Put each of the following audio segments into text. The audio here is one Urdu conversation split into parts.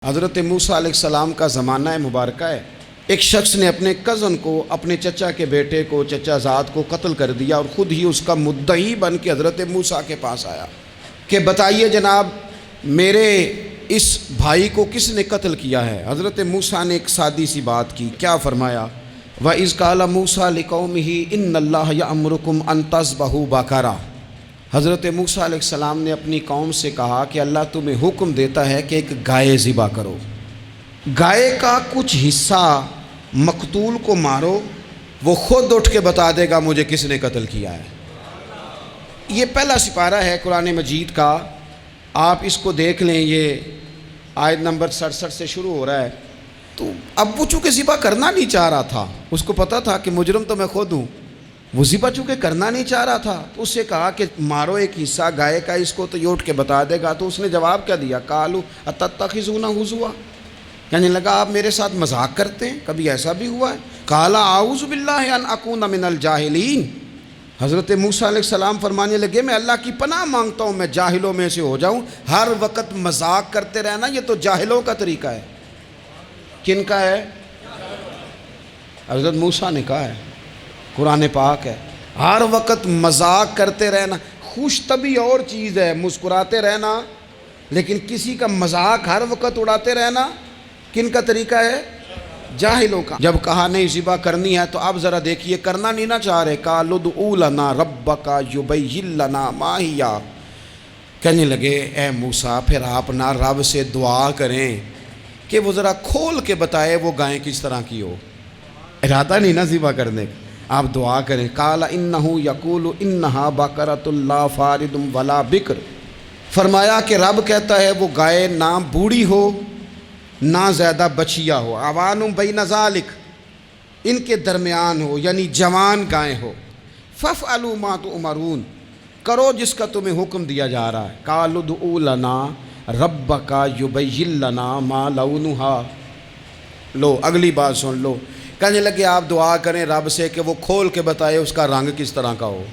حضرت موسیٰ علیہ السلام کا زمانہ مبارکہ ہے۔ ایک شخص نے اپنے کزن کو، اپنے چچا کے بیٹے کو، چچا زاد کو قتل کر دیا اور خود ہی اس کا مدعی بن کے حضرت موسیٰ کے پاس آیا کہ بتائیے جناب میرے اس بھائی کو کس نے قتل کیا ہے؟ حضرت موسیٰ نے ایک سادی سی بات کی، کیا فرمایا؟ وَإِذْ قَالَ مُوسَىٰ لِقَوْمِهِ إِنَّ اللَّهَ يَأْمُرُكُمْ أَن تَذْبَحُوا بَقَرَةً۔ حضرت موسیٰ علیہ السلام نے اپنی قوم سے کہا کہ اللہ تمہیں حکم دیتا ہے کہ ایک گائے ذبح کرو، گائے کا کچھ حصہ مقتول کو مارو، وہ خود اٹھ کے بتا دے گا مجھے کس نے قتل کیا ہے۔ یہ پہلا سپارہ ہے قرآن مجید کا، آپ اس کو دیکھ لیں، یہ آیت نمبر 67 سے شروع ہو رہا ہے۔ تو اب وہ چونکہ ذبح کرنا نہیں چاہ رہا تھا، اس کو پتا تھا کہ مجرم تو میں خود ہوں، وہ ذبح چونکہ کرنا نہیں چاہ رہا تھا تو اس سے کہا کہ مارو ایک حصہ گائے کا، اس کو تو یہ اٹھ کے بتا دے گا۔ تو اس نے جواب کیا دیا؟ قالوا اتتخذون ہزوا، یعنی لگا آپ میرے ساتھ مذاق کرتے ہیں، کبھی ایسا بھی ہوا ہے؟ قال اعوذ باللہ ان اکون من الجاہلین، حضرت موسیٰ علیہ السلام فرمانے لگے میں اللہ کی پناہ مانگتا ہوں میں جاہلوں میں سے ہو جاؤں۔ ہر وقت مذاق کرتے رہنا یہ تو جاہلوں کا طریقہ ہے۔ کن کا ہے؟ حضرت موسیٰ نے کہا ہے، قرآن پاک ہے، ہر وقت مذاق کرتے رہنا۔ خوش طبعی اور چیز ہے، مسکراتے رہنا، لیکن کسی کا مذاق ہر وقت اڑاتے رہنا کن کا طریقہ ہے؟ جاہلوں کا۔ جب کہا نہیں ذبح کرنی ہے تو اب ذرا دیکھیے، کرنا نہیں نہ چاہ رہے، قالوا ادع لنا ربک یبین لنا ما ہی، کہنے لگے اے موسیٰ پھر آپ نہ رب سے دعا کریں کہ وہ ذرا کھول کے بتائے وہ گائیں کس طرح کی ہو۔ ارادہ نہیں نہ ذبح کرنے کا، آپ دعا کریں۔ قال انہ یقول انہا بقرۃ لا فارض ولا بکر، فرمایا کہ رب کہتا ہے وہ گائے نہ بوڑھی ہو نہ زیادہ بچیا ہو، عوان بین ذالک، ان کے درمیان ہو، یعنی جوان گائے ہو۔ فافعلوا ما تؤمرون، کرو جس کا تمہیں حکم دیا جا رہا ہے۔ قالوا ادع لنا ربک یبین لنا ما لونھا، لو اگلی بات سن لو، کہنے لگے آپ دعا کریں رب سے کہ وہ کھول کے بتائے اس کا رنگ کس طرح کا ہو،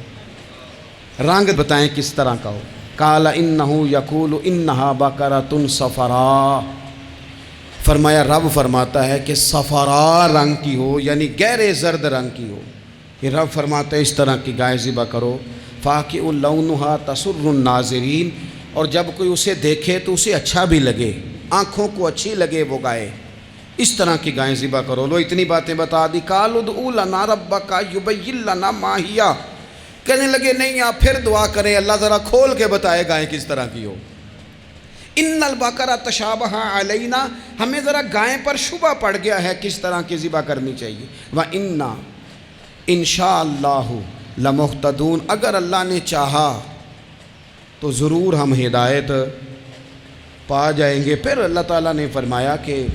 رنگ بتائیں کس طرح کا ہو۔ قال انہ یقول انہا بقرۃ صفراء، فرمایا رب فرماتا ہے کہ صفراء رنگ کی ہو، یعنی گہرے زرد رنگ کی ہو۔ یہ رب فرماتا ہے اس طرح کی گائے ذبح کرو۔ فاقع لونھا تسر الناظرین، اور جب کوئی اسے دیکھے تو اسے اچھا بھی لگے، آنکھوں کو اچھی لگے وہ گائے، اس طرح کی گائیں ذبح کرو۔ لو اتنی باتیں بتا دی۔ قالوا ادع لنا ربک یبین لنا ما ہی، کہنے لگے نہیں آپ پھر دعا کریں اللہ ذرا کھول کے بتائے گائیں کس طرح کی ہو۔ ان البقرہ تشابہ علینا، ہمیں ذرا گائیں پر شبہ پڑ گیا ہے کس طرح کی ذبح کرنی چاہیے۔ وَإِنَّا انشاءاللہ لمہتدون، اگر اللہ نے چاہا تو ضرور ہم ہدایت پا جائیں گے۔ پھر اللہ تعالیٰ نے فرمایا کہ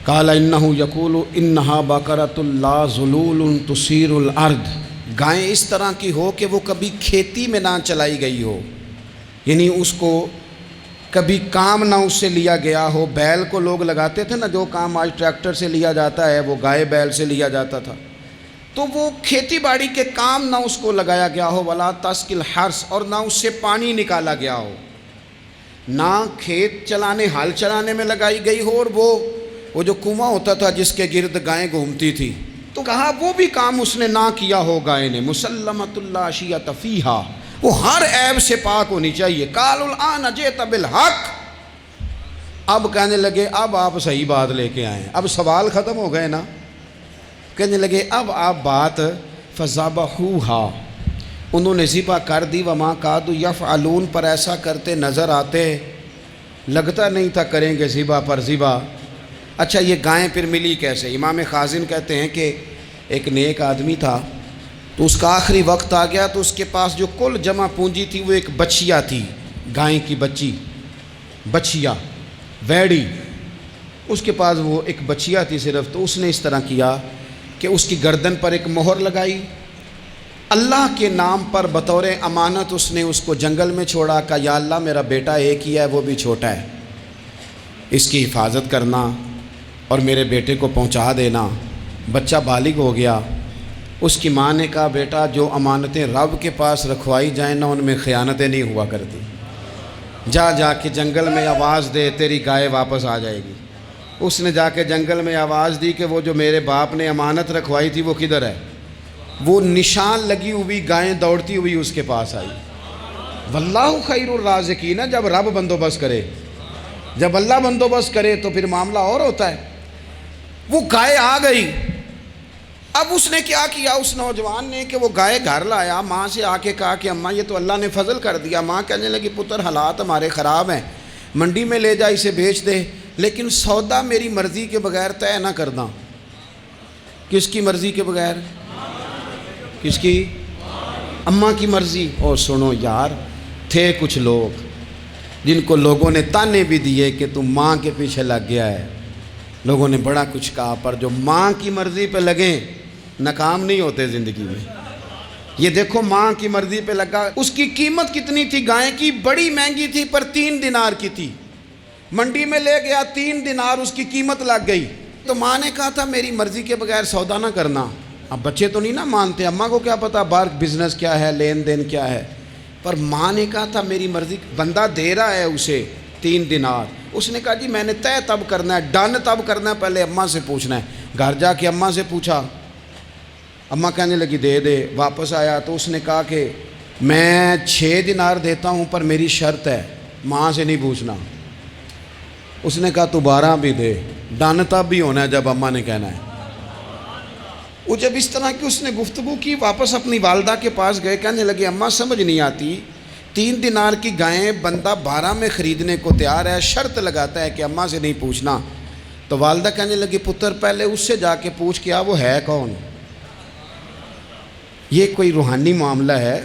قال انہ یقول انہا بقرۃ لا ذلول تثیر الارض، گائیں اس طرح کی ہو کہ وہ کبھی کھیتی میں نہ چلائی گئی ہو، یعنی اس کو کبھی کام نہ اس سے لیا گیا ہو۔ بیل کو لوگ لگاتے تھے نا، جو کام آج ٹریکٹر سے لیا جاتا ہے وہ گائے بیل سے لیا جاتا تھا، تو وہ کھیتی باڑی کے کام نہ اس کو لگایا گیا ہو۔ ولا تسقی الحرث، اور نہ اس سے پانی نکالا گیا ہو، نہ کھیت چلانے ہل چلانے میں لگائی گئی ہو، اور وہ جو کنواں ہوتا تھا جس کے گرد گائیں گھومتی تھی، تو کہا وہ بھی کام اس نے نہ کیا ہو گائے نے۔ مسلمۃ لا شیۃ فیہا، وہ ہر عیب سے پاک ہونی چاہیے۔ قالوا الآن جئت بالحق، اب کہنے لگے اب آپ صحیح بات لے کے آئے ہیں، اب سوال ختم ہو گئے نا، کہنے لگے اب آپ بات فذبحوہا، انہوں نے ذبح کر دی۔ وما کادوا یفعلون، پر ایسا کرتے نظر آتے، لگتا نہیں تھا کریں گے ذبح پر ذبح۔ اچھا یہ گائیں پھر ملی کیسے؟ امام خازن کہتے ہیں کہ ایک نیک آدمی تھا، تو اس کا آخری وقت آ گیا تو اس کے پاس جو کل جمع پونجی تھی وہ ایک بچیا تھی، گائیں کی بچی، بچیا ویڑی، اس کے پاس وہ ایک بچیا تھی صرف۔ تو اس نے اس طرح کیا کہ اس کی گردن پر ایک مہر لگائی، اللہ کے نام پر بطور امانت اس نے اس کو جنگل میں چھوڑا، کہا یا اللہ میرا بیٹا ایک ہی ہے وہ بھی چھوٹا ہے، اس کی حفاظت کرنا اور میرے بیٹے کو پہنچا دینا۔ بچہ بالغ ہو گیا، اس کی ماں نے کہا بیٹا جو امانتیں رب کے پاس رکھوائی جائیں نا ان میں خیانتیں نہیں ہوا کرتی، جا کے جنگل میں آواز دے تیری گائے واپس آ جائے گی۔ اس نے جا کے جنگل میں آواز دی کہ وہ جو میرے باپ نے امانت رکھوائی تھی وہ کدھر ہے؟ وہ نشان لگی ہوئی گائیں دوڑتی ہوئی اس کے پاس آئی۔ واللہ خیر الرازقین، جب رب بندوبست کرے، جب اللہ بندوبست کرے تو پھر معاملہ اور ہوتا ہے۔ وہ گائے آ گئی۔ اب اس نے کیا کیا اس نوجوان نے کہ وہ گائے گھر لایا، ماں سے آ کے کہا کہ اماں یہ تو اللہ نے فضل کر دیا۔ ماں کہنے لگی پتر حالات ہمارے خراب ہیں، منڈی میں لے جا اسے بیچ دے، لیکن سودا میری مرضی کے بغیر طے نہ کرنا۔ کس کی مرضی کے بغیر؟ کس کی؟ اماں کی مرضی۔ اور سنو یار، تھے کچھ لوگ جن کو لوگوں نے تانے بھی دیے کہ تم ماں کے پیچھے لگ گیا ہے، لوگوں نے بڑا کچھ کہا، پر جو ماں کی مرضی پہ لگیں ناکام نہیں ہوتے زندگی میں۔ یہ دیکھو ماں کی مرضی پہ لگا۔ اس کی قیمت کتنی تھی گائے کی؟ بڑی مہنگی تھی، پر 3 دینار کی تھی۔ منڈی میں لے گیا، 3 دینار اس کی قیمت لگ گئی۔ تو ماں نے کہا تھا میری مرضی کے بغیر سودا نہ کرنا۔ اب بچے تو نہیں نہ مانتے، اماں کو کیا پتا باہر بزنس کیا ہے، لین دین کیا ہے، پر ماں نے کہا تھا میری مرضی۔ بندہ دے رہا ہے اسے 3 دینار، اس نے کہا جی میں نے طے تب کرنا ہے، ڈن تب کرنا ہے، پہلے اماں سے پوچھنا ہے۔ گھر جا کے اماں سے پوچھا، اماں کہنے لگی دے دے۔ واپس آیا تو اس نے کہا کہ میں 6 دینار دیتا ہوں پر میری شرط ہے، ماں سے نہیں پوچھنا۔ اس نے کہا تو 12 بھی دے، ڈن تب بھی ہونا ہے جب اماں نے کہنا ہے۔ وہ جب اس طرح کی اس نے گفتگو کی، واپس اپنی والدہ کے پاس گئے، کہنے لگے اماں سمجھ نہیں آتی، 3 دینار کی گائیں بندہ 12 میں خریدنے کو تیار ہے، شرط لگاتا ہے کہ اماں سے نہیں پوچھنا۔ تو والدہ کہنے لگی پتر پہلے اس سے جا کے پوچھ کیا وہ ہے کون؟ یہ کوئی روحانی معاملہ ہے،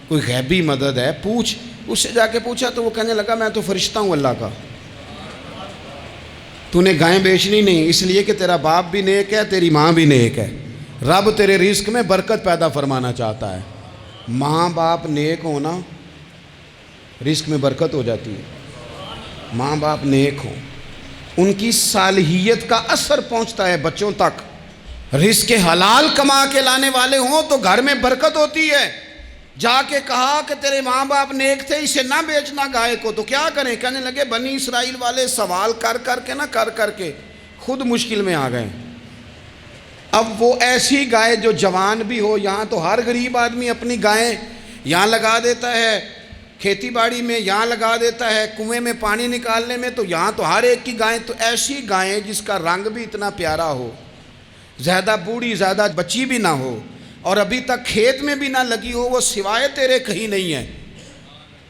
کوئی غیبی مدد ہے، پوچھ۔ اس سے جا کے پوچھا تو وہ کہنے لگا میں تو فرشتہ ہوں اللہ کا، تو نے گائیں بیچنی نہیں، اس لیے کہ تیرا باپ بھی نیک ہے، تیری ماں بھی نیک ہے، رب تیرے رزق میں برکت پیدا فرمانا چاہتا ہے۔ ماں باپ نیک ہونا رزق میں برکت ہو جاتی ہے۔ ماں باپ نیک ہوں، ان کی صالحیت کا اثر پہنچتا ہے بچوں تک۔ رزق حلال کما کے لانے والے ہوں تو گھر میں برکت ہوتی ہے۔ جا کے کہا کہ تیرے ماں باپ نیک تھے، اسے نہ بیچنا گائے کو، تو کیا کریں؟ کہنے لگے بنی اسرائیل والے سوال کر کر کے خود مشکل میں آ گئے۔ اب وہ ایسی گائے جو جوان بھی ہو، یہاں تو ہر غریب آدمی اپنی گائیں یہاں لگا دیتا ہے، کھیتی باڑی میں یہاں لگا دیتا ہے، کنویں میں پانی نکالنے میں، تو یہاں تو ہر ایک کی گائیں، تو ایسی گائیں جس کا رنگ بھی اتنا پیارا ہو، زیادہ بوڑھی زیادہ بچی بھی نہ ہو، اور ابھی تک کھیت میں بھی نہ لگی ہو، وہ سوائے تیرے کہیں نہیں ہے۔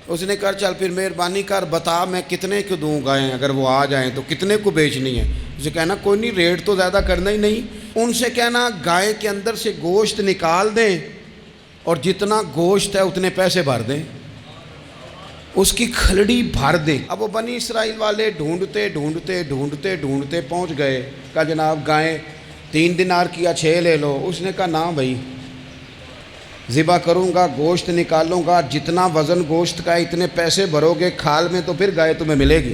اس نے کہا چل پھر مہربانی کر بتا میں کتنے کو دوں گائیں، اگر وہ آ جائیں تو کتنے کو بیچنی ہے؟ اسے کہنا کوئی نہیں، ریٹ تو زیادہ کرنا ہی نہیں۔ ان سے کہنا گائے کے اندر سے گوشت نکال دیں اور جتنا گوشت ہے اتنے پیسے بھر دیں، اس کی کھلڑی بھر دیں۔ اب وہ بنی اسرائیل والے ڈھونڈتے پہنچ گئے، کہا جناب گائیں 3 دینار کی یا 6 لے لو۔ اس نے کہا نا بھائی، ذبح کروں گا، گوشت نکالوں گا، جتنا وزن گوشت کا ہے اتنے پیسے بھرو گے، کھال میں تو پھر گائے تمہیں ملے گی۔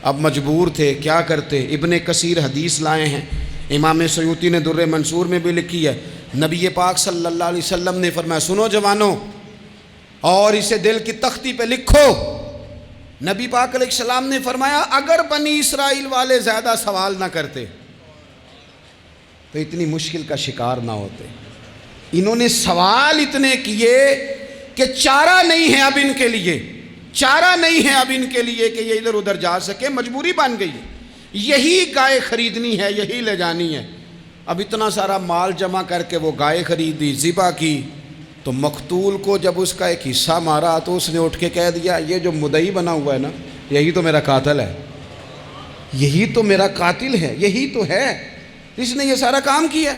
اب مجبور تھے، کیا کرتے؟ ابن کثیر حدیث لائے ہیں، امام سیوطی نے در منصور میں بھی لکھی ہے، نبی پاک صلی اللہ علیہ وسلم نے فرمایا سنو جوانوں، اور اسے دل کی تختی پہ لکھو، نبی پاک علیہ السلام نے فرمایا اگر بنی اسرائیل والے زیادہ سوال نہ کرتے تو اتنی مشکل کا شکار نہ ہوتے۔ انہوں نے سوال اتنے کیے کہ چارہ نہیں ہے اب ان کے لیے، چارہ نہیں ہے اب ان کے لیے کہ یہ ادھر ادھر جا سکے، مجبوری بن گئی ہے، یہی گائے خریدنی ہے، یہی لے جانی ہے۔ اب اتنا سارا مال جمع کر کے وہ گائے خریدی، ذبح کی، تو مقتول کو جب اس کا ایک حصہ مارا تو اس نے اٹھ کے کہہ دیا یہ جو مدعی بنا ہوا ہے نا، یہی تو میرا قاتل ہے، یہی تو میرا قاتل ہے، یہی تو ہے، اس نے یہ سارا کام کیا ہے۔